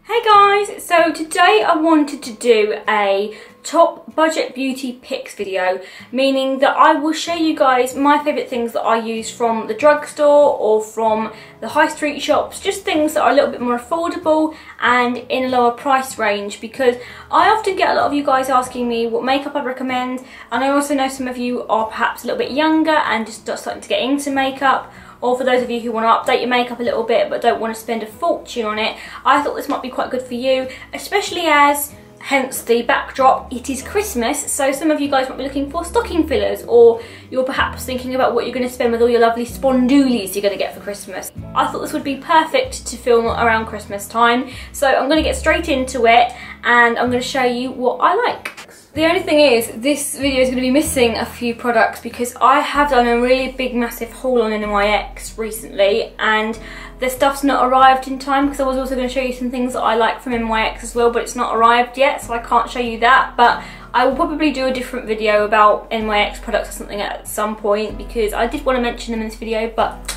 Hey guys, so today I wanted to do a top budget beauty picks video, meaning that I will show you guys my favourite things that I use from the drugstore or from the high street shops, just things that are a little bit more affordable and in a lower price range, because I often get a lot of you guys asking me what makeup I'd recommend, and I also know some of you are perhaps a little bit younger and just starting to get into makeup, or for those of you who want to update your makeup a little bit but don't want to spend a fortune on it. I thought this might be quite good for you, especially as, hence the backdrop, it is Christmas, so some of you guys might be looking for stocking fillers, or you're perhaps thinking about what you're going to spend with all your lovely spondoolies you're going to get for Christmas. I thought this would be perfect to film around Christmas time, so I'm going to get straight into it and I'm going to show you what I like. The only thing is, this video is going to be missing a few products because I have done a really big massive haul on NYX recently and the stuff's not arrived in time, because I was also going to show you some things that I like from NYX as well, but it's not arrived yet, so I can't show you that. But I will probably do a different video about NYX products or something at some point, because I did want to mention them in this video but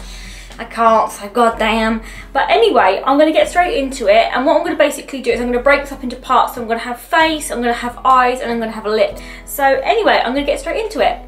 I can't, so goddamn. But anyway, I'm going to get straight into it, and what I'm going to basically do is I'm going to break this up into parts. So I'm going to have face, I'm going to have eyes, and I'm going to have a lip. So anyway, I'm going to get straight into it.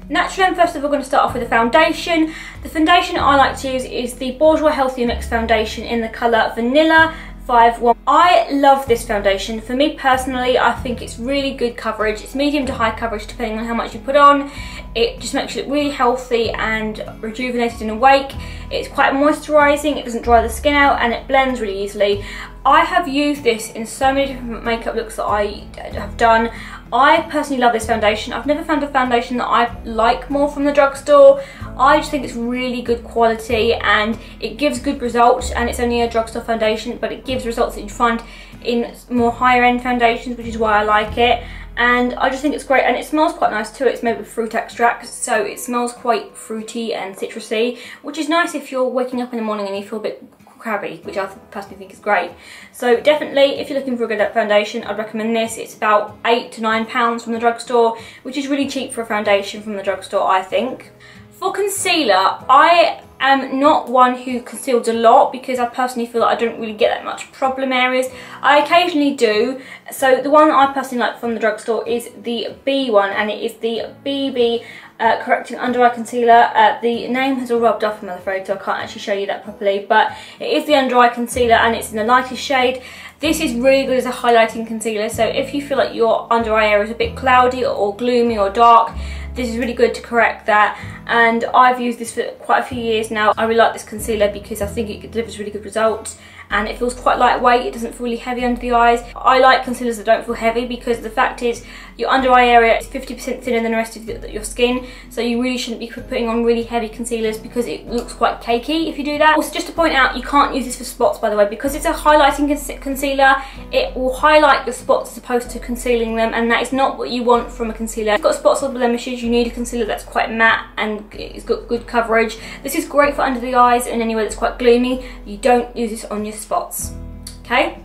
Naturally, I'm first of all going to start off with a foundation. The foundation I like to use is the Bourjois Healthy Mix foundation in the colour Vanilla 5-1. I love this foundation. For me personally, I think it's really good coverage. It's medium to high coverage depending on how much you put on. It just makes you look really healthy and rejuvenated and awake. It's quite moisturising, it doesn't dry the skin out, and it blends really easily. I have used this in so many different makeup looks that I have done. I personally love this foundation. I've never found a foundation that I like more from the drugstore. I just think it's really good quality and it gives good results, and it's only a drugstore foundation, but it gives results that you'd find in more higher end foundations, which is why I like it. And I just think it's great, and it smells quite nice too. It's made with fruit extracts, so it smells quite fruity and citrusy, which is nice if you're waking up in the morning and you feel a bit crabby, which I personally think is great. So definitely, if you're looking for a good foundation, I'd recommend this. It's about £8 to £9 from the drugstore, which is really cheap for a foundation from the drugstore, I think. For concealer, I am not one who conceals a lot because I personally feel like I don't really get that much problem areas. I occasionally do. So the one I personally like from the drugstore is the B one, and it is the BB Correcting Under Eye Concealer. The name has all rubbed off, I'm afraid, so I can't actually show you that properly, but it is the under eye concealer and it's in the lightest shade. This is really good as a highlighting concealer, so if you feel like your under eye area is a bit cloudy or gloomy or dark, this is really good to correct that. And I've used this for quite a few years now. I really like this concealer because I think it delivers really good results, and it feels quite lightweight. It doesn't feel really heavy under the eyes. I like concealers that don't feel heavy because the fact is your under eye area is 50% thinner than the rest of your skin, so you really shouldn't be putting on really heavy concealers because it looks quite cakey if you do that. Also, just to point out, you can't use this for spots, by the way, because it's a highlighting concealer. It will highlight the spots as opposed to concealing them, and that is not what you want from a concealer. If you've got spots or blemishes, you need a concealer that's quite matte and it's got good coverage. This is great for under the eyes and anywhere that's quite gloomy. You don't use this on your spots, okay?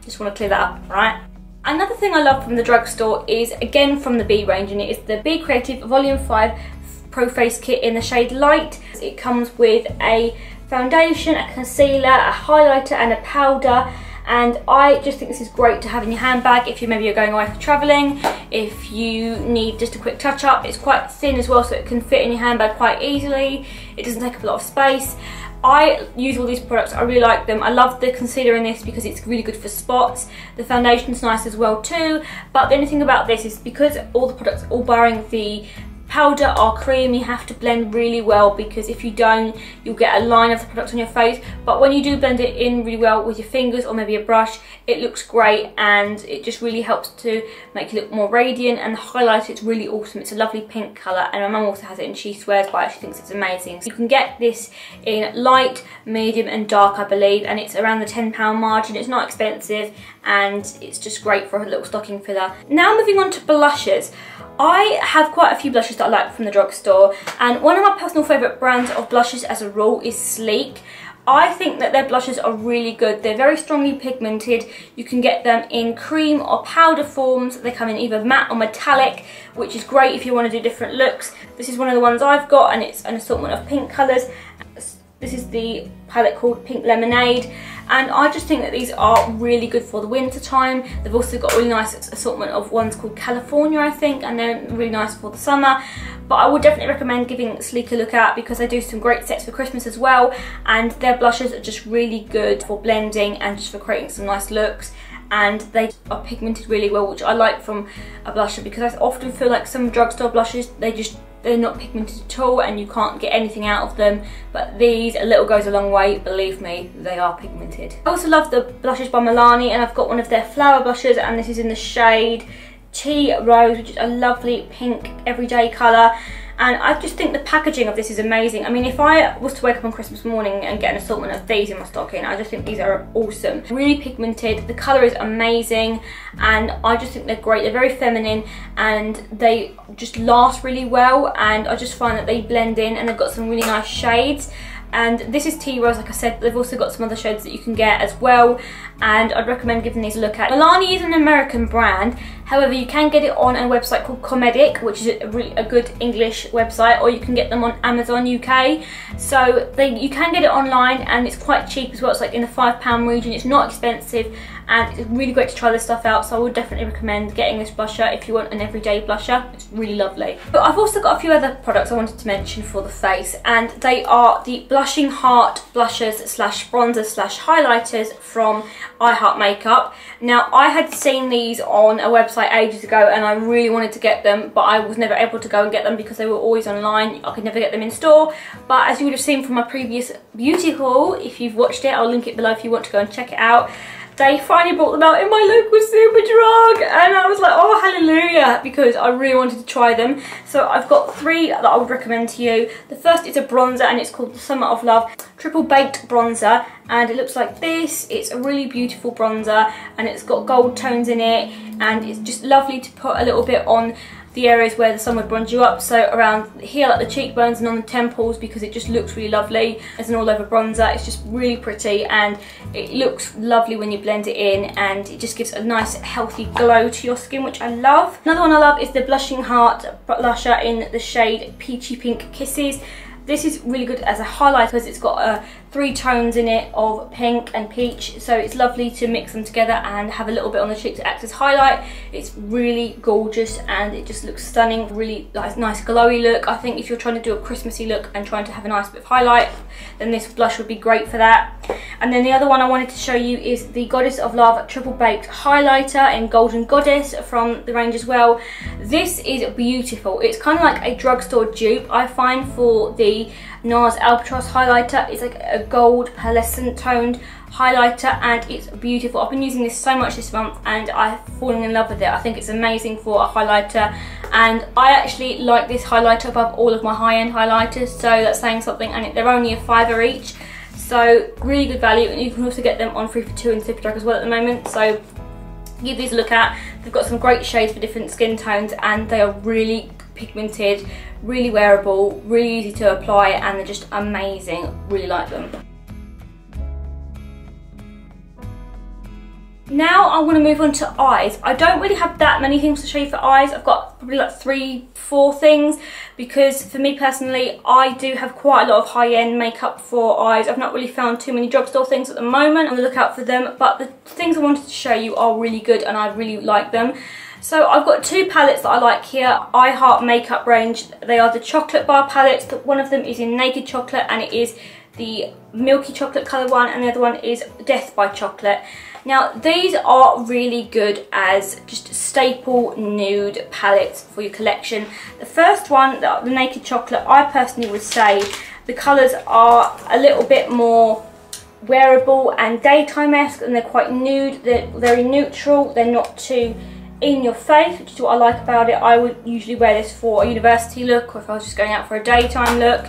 Just want to clear that up, right? Another thing I love from the drugstore is, again, from the B range, and it is the Be Creative Volume 5 Pro Face Kit in the shade Light. It comes with a foundation, a concealer, a highlighter and a powder, and I just think this is great to have in your handbag if you're going away for travelling, if you need just a quick touch up. It's quite thin as well, so it can fit in your handbag quite easily. It doesn't take up a lot of space. I use all these products, I really like them. I love the concealer in this because it's really good for spots. The foundation's nice as well too, but the only thing about this is because all the products, all barring the powder, are cream, you have to blend really well, because if you don't, you'll get a line of the product on your face. But when you do blend it in really well with your fingers or maybe a brush, it looks great, and it just really helps to make you look more radiant. And the highlighter, it's really awesome. It's a lovely pink colour, and my mum also has it and she swears by it. She thinks it's amazing. So you can get this in light, medium and dark, I believe, and it's around the £10 margin. It's not expensive and it's just great for a little stocking filler. Now moving on to blushes. I have quite a few blushes that I like from the drugstore, and one of my personal favourite brands of blushes as a rule is Sleek. I think that their blushes are really good. They're very strongly pigmented. You can get them in cream or powder forms. They come in either matte or metallic, which is great if you want to do different looks. This is one of the ones I've got, and it's an assortment of pink colours. This is the palette called Pink Lemonade, and I just think that these are really good for the winter time. They've also got a really nice assortment of ones called California, I think, and they're really nice for the summer. But I would definitely recommend giving Sleek a look at, because they do some great sets for Christmas as well, and their blushes are just really good for blending and just for creating some nice looks. And they are pigmented really well, which I like from a blusher, because I often feel like some drugstore blushes, they're not pigmented at all and you can't get anything out of them. But these, a little goes a long way, believe me, they are pigmented. I also love the blushes by Milani, and I've got one of their flower blushes, and this is in the shade Tea Rose, which is a lovely pink everyday colour. And I just think the packaging of this is amazing. I mean, if I was to wake up on Christmas morning and get an assortment of these in my stocking, I just think these are awesome. Really pigmented, the colour is amazing, and I just think they're great. They're very feminine and they just last really well, and I just find that they blend in, and they've got some really nice shades. And this is Tea Rose, like I said. They've also got some other shades that you can get as well, and I'd recommend giving these a look at. Milani is an American brand, however you can get it on a website called Comedic, which is a good English website, or you can get them on Amazon UK. So you can get it online, and it's quite cheap as well. It's like in the £5 region. It's not expensive, and it's really great to try this stuff out. So I would definitely recommend getting this blusher if you want an everyday blusher. It's really lovely. But I've also got a few other products I wanted to mention for the face, and they are the Blushing Heart blushers slash bronzers slash highlighters from I Heart Makeup. Now, I had seen these on a website ages ago, and I really wanted to get them, but I was never able to go and get them because they were always online. I could never get them in store. But as you would have seen from my previous beauty haul, if you've watched it, I'll link it below if you want to go and check it out. They finally brought them out in my local Superdrug, and I was like, oh hallelujah, because I really wanted to try them. So I've got 3 that I would recommend to you. The first is a bronzer, and it's called the Summer of Love Triple Baked Bronzer, and it looks like this. It's a really beautiful bronzer, and it's got gold tones in it, and it's just lovely to put a little bit on the areas where the sun would bronze you up, so around here, like the cheekbones and on the temples, because it just looks really lovely as an all over bronzer. It's just really pretty, and it looks lovely when you blend it in, and it just gives a nice healthy glow to your skin, which I love. Another one I love is the Blushing Heart blusher in the shade Peachy Pink Kisses. This is really good as a highlight because it's got 3 tones in it of pink and peach, so it's lovely to mix them together and have a little bit on the cheek to act as highlight. It's really gorgeous, and it just looks stunning. Really nice glowy look. I think if you're trying to do a Christmassy look and trying to have a nice bit of highlight, then this blush would be great for that. And then the other one I wanted to show you is the Goddess of Love Triple Baked Highlighter in Golden Goddess from the range as well. This is beautiful. It's kind of like a drugstore dupe, I find, for the NARS Albatross highlighter. It's like a gold pearlescent toned highlighter, and it's beautiful. I've been using this so much this month, and I've fallen in love with it. I think it's amazing for a highlighter, and I actually like this highlighter above all of my high-end highlighters, so that's saying something. And they're only £5 each, so really good value. And you can also get them on 3 for 2 in Superdrug as well at the moment, so give these a look at. They've got some great shades for different skin tones, and they are really pigmented, really wearable, really easy to apply, and they're just amazing. Really like them. Now I want to move on to eyes. I don't really have that many things to show you for eyes. I've got probably like 3-4 things, because for me personally, I do have quite a lot of high-end makeup for eyes. I've not really found too many drugstore things at the moment. I'm on the lookout for them, but the things I wanted to show you are really good, and I really like them. So I've got 2 palettes that I like here, I Heart Makeup range. They are the chocolate bar palettes. One of them is in Naked Chocolate, and it is the milky chocolate colour one, and the other one is Death by Chocolate. Now these are really good as just staple nude palettes for your collection. The first one, the Naked Chocolate, I personally would say the colours are a little bit more wearable and daytime-esque, and they're quite nude. They're very neutral, they're not too in your face, which is what I like about it. I would usually wear this for a university look, or if I was just going out for a daytime look.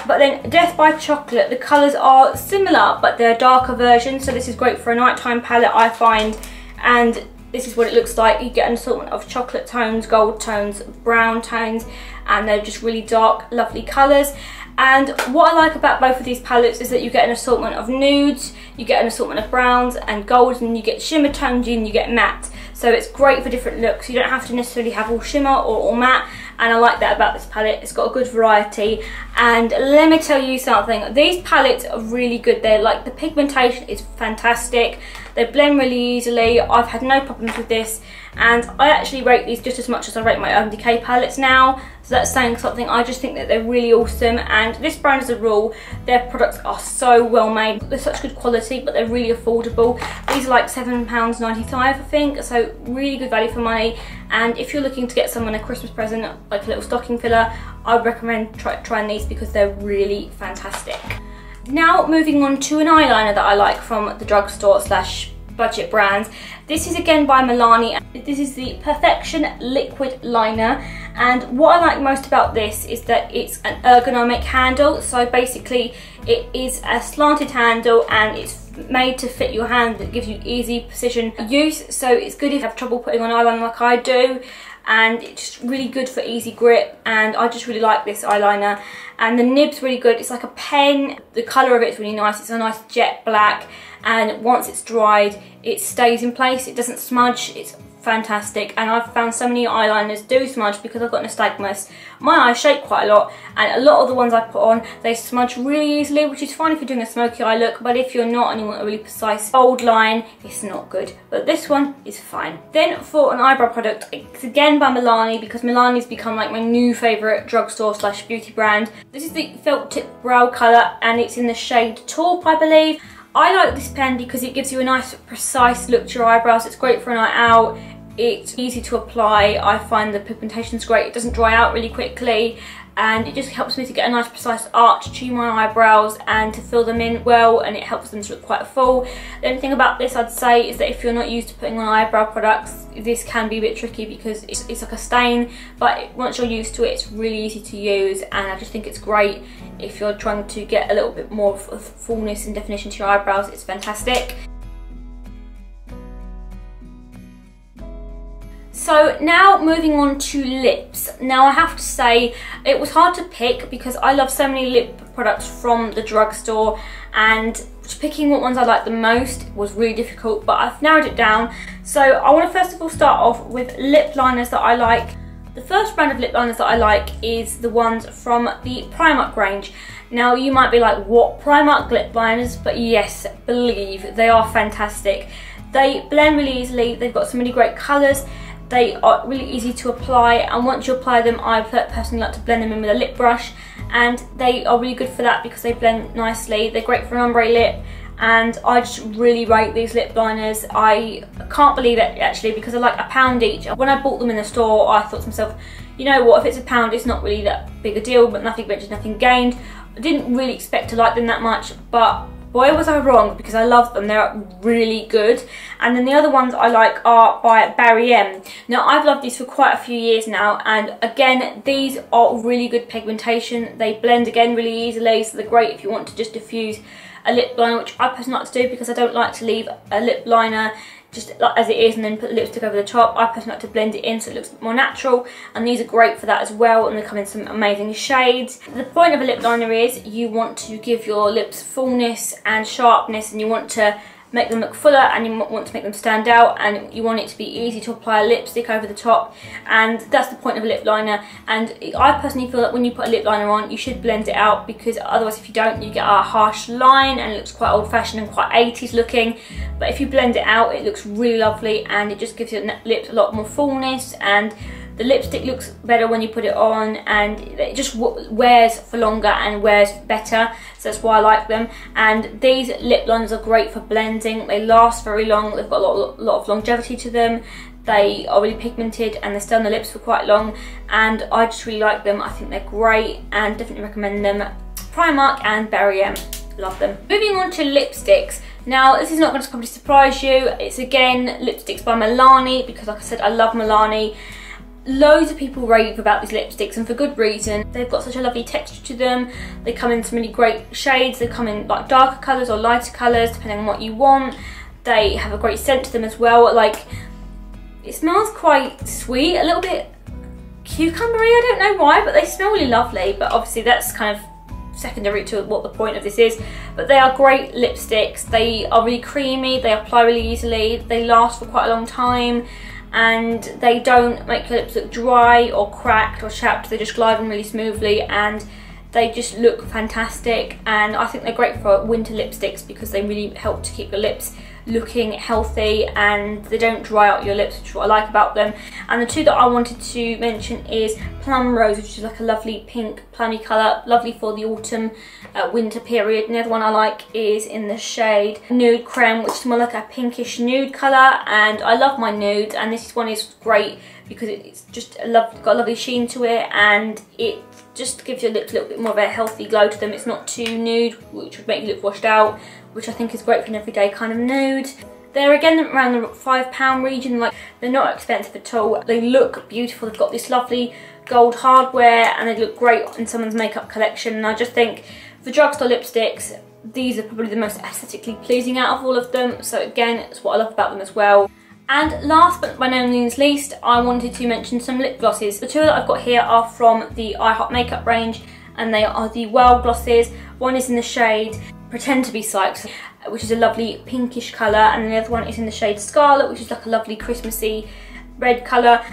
But then Death by Chocolate, the colours are similar, but they're a darker version, so this is great for a nighttime palette, I find. And this is what it looks like. You get an assortment of chocolate tones, gold tones, brown tones, and they're just really dark, lovely colours. And what I like about both of these palettes is that you get an assortment of nudes, you get an assortment of browns and golds, and you get shimmer tones and you get matte. So it's great for different looks. You don't have to necessarily have all shimmer or all matte, and I like that about this palette. It's got a good variety, and let me tell you something, these palettes are really good. They're like, the pigmentation is fantastic, they blend really easily. I've had no problems with this, and I actually rate these just as much as I rate my Urban Decay palettes now, so that's saying something. I just think that they're really awesome, and this brand as a rule, their products are so well made. They're such good quality, but they're really affordable. These are like £7.95 I think, so really good value for money. And if you're looking to get someone a Christmas present, like a little stocking filler, I would recommend trying these because they're really fantastic. Now moving on to an eyeliner that I like from the drugstore slash budget brands. This is again by Milani. This is the Perfection Liquid Liner, and what I like most about this is that it's an ergonomic handle. So basically it is a slanted handle and it's made to fit your hand. That gives you easy precision use, so it's good if you have trouble putting on eyeliner like I do, and it's just really good for easy grip. And I just really like this eyeliner, and the nib's really good. It's like a pen. The colour of it's really nice. It's a nice jet black, and once it's dried it stays in place, it doesn't smudge. It's fantastic, and I've found so many eyeliners do smudge because I've got nystagmus. My eyes shake quite a lot, and a lot of the ones I put on, they smudge really easily, which is fine if you're doing a smoky eye look, but if you're not and you want a really precise bold line, it's not good. But this one is fine. Then for an eyebrow product, it's again by Milani, because Milani's become like my new favourite drugstore slash beauty brand. This is the Felt Tip Brow colour, and it's in the shade Taupe, I believe. I like this pen because it gives you a nice precise look to your eyebrows. It's great for a night out. It's easy to apply. I find the pigmentation's great. It doesn't dry out really quickly, and it just helps me to get a nice precise arch to my eyebrows and to fill them in well, and it helps them to look quite full. The only thing about this I'd say is that if you're not used to putting on eyebrow products, this can be a bit tricky because it's like a stain, but once you're used to it, it's really easy to use, and I just think it's great if you're trying to get a little bit more of fullness and definition to your eyebrows. It's fantastic. So now moving on to lips. Now I have to say it was hard to pick because I love so many lip products from the drugstore, and picking what ones I like the most was really difficult, but I've narrowed it down. So I want to first of all start off with lip liners that I like. The first brand of lip liners that I like is the ones from the Primark range. Now you might be like, what, Primark lip liners? But yes, believe, they are fantastic. They blend really easily, they've got some really great colours, they are really easy to apply, and once you apply them, I personally like to blend them in with a lip brush, and they are really good for that because they blend nicely. They're great for an ombre lip, and I just really rate these lip liners. I can't believe it actually, because they're like £1 each. When I bought them in the store, I thought to myself, you know what, if it's £1, it's not really that big a deal, but nothing ventured, nothing gained. I didn't really expect to like them that much, but boy was I wrong, because I love them. They're really good. And then the other ones I like are by Barry M. Now I've loved these for quite a few years now, and again these are really good pigmentation. They blend again really easily, so they're great if you want to just diffuse a lip liner, which I personally like to do because I don't like to leave a lip liner just as it is and then put lipstick over the top. I personally like to blend it in so it looks more natural, and these are great for that as well, and they come in some amazing shades. The point of a lip liner is you want to give your lips fullness and sharpness, and you want to make them look fuller, and you want to make them stand out, and you want it to be easy to apply a lipstick over the top, and that's the point of a lip liner. And I personally feel that when you put a lip liner on, you should blend it out, because otherwise if you don't, you get a harsh line and it looks quite old-fashioned and quite 80s looking. But if you blend it out, it looks really lovely, and it just gives your lips a lot more fullness, and the lipstick looks better when you put it on, and it just wears for longer and wears better, so that's why I like them. And these lip liners are great for blending. They last very long, they've got a lot of longevity to them, they are really pigmented, and they stay on the lips for quite long, and I just really like them. I think they're great and definitely recommend them. Primark and Barry M, love them. Moving on to lipsticks. Now this is not going to probably surprise you, it's again lipsticks by Milani, because like I said, I love Milani. Loads of people rave about these lipsticks, and for good reason. They've got such a lovely texture to them. They come in some really great shades. They come in like darker colours or lighter colours depending on what you want. They have a great scent to them as well. Like, it smells quite sweet, a little bit cucumbery, I don't know why, but they smell really lovely. But obviously that's kind of secondary to what the point of this is. But they are great lipsticks. They are really creamy, they apply really easily, they last for quite a long time, and they don't make your lips look dry or cracked or chapped. They just glide on really smoothly and they just look fantastic, and I think they're great for winter lipsticks because they really help to keep your lips looking healthy and they don't dry out your lips, which is what I like about them. And the two that I wanted to mention is Plum Rose, which is like a lovely pink plummy colour, lovely for the autumn winter period. And the other one I like is in the shade Nude Creme, which is more like a pinkish nude colour, and I love my nudes, and this one is great because it's just got a lovely sheen to it, and it just gives your lips a little bit more of a healthy glow to them. It's not too nude, which would make you look washed out, which I think is great for an everyday kind of nude. They're again around the £5 region. Like, they're not expensive at all. They look beautiful. They've got this lovely gold hardware and they look great in someone's makeup collection. And I just think for drugstore lipsticks, these are probably the most aesthetically pleasing out of all of them. So again, it's what I love about them as well. And last but by no means least, I wanted to mention some lip glosses. The two that I've got here are from the I Heart Makeup range, and they are the Well glosses. One is in the shade Pretend to be Psyched, which is a lovely pinkish colour, and the other one is in the shade Scarlet, which is like a lovely Christmassy red colour.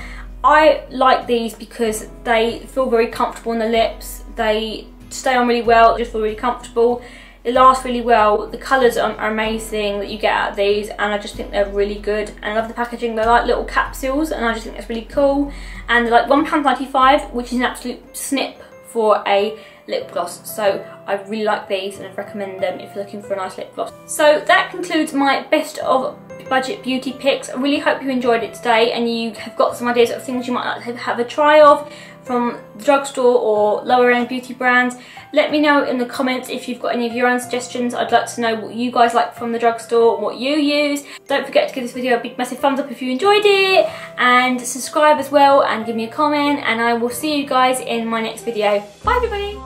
I like these because they feel very comfortable on the lips. They stay on really well, they just feel really comfortable. They last really well. The colours are amazing that you get out of these, and I just think they're really good. And I love the packaging. They're like little capsules, and I just think that's really cool. And they're like £1.95, which is an absolute snip for a lip gloss. So I really like these, and I'd recommend them if you're looking for a nice lip gloss. So that concludes my best of budget beauty picks. I really hope you enjoyed it today, and you have got some ideas of things you might like to have a try of from the drugstore or lower end beauty brands. Let me know in the comments if you've got any of your own suggestions. I'd like to know what you guys like from the drugstore, what you use. Don't forget to give this video a big massive thumbs up if you enjoyed it, and subscribe as well and give me a comment, and I will see you guys in my next video. Bye everybody!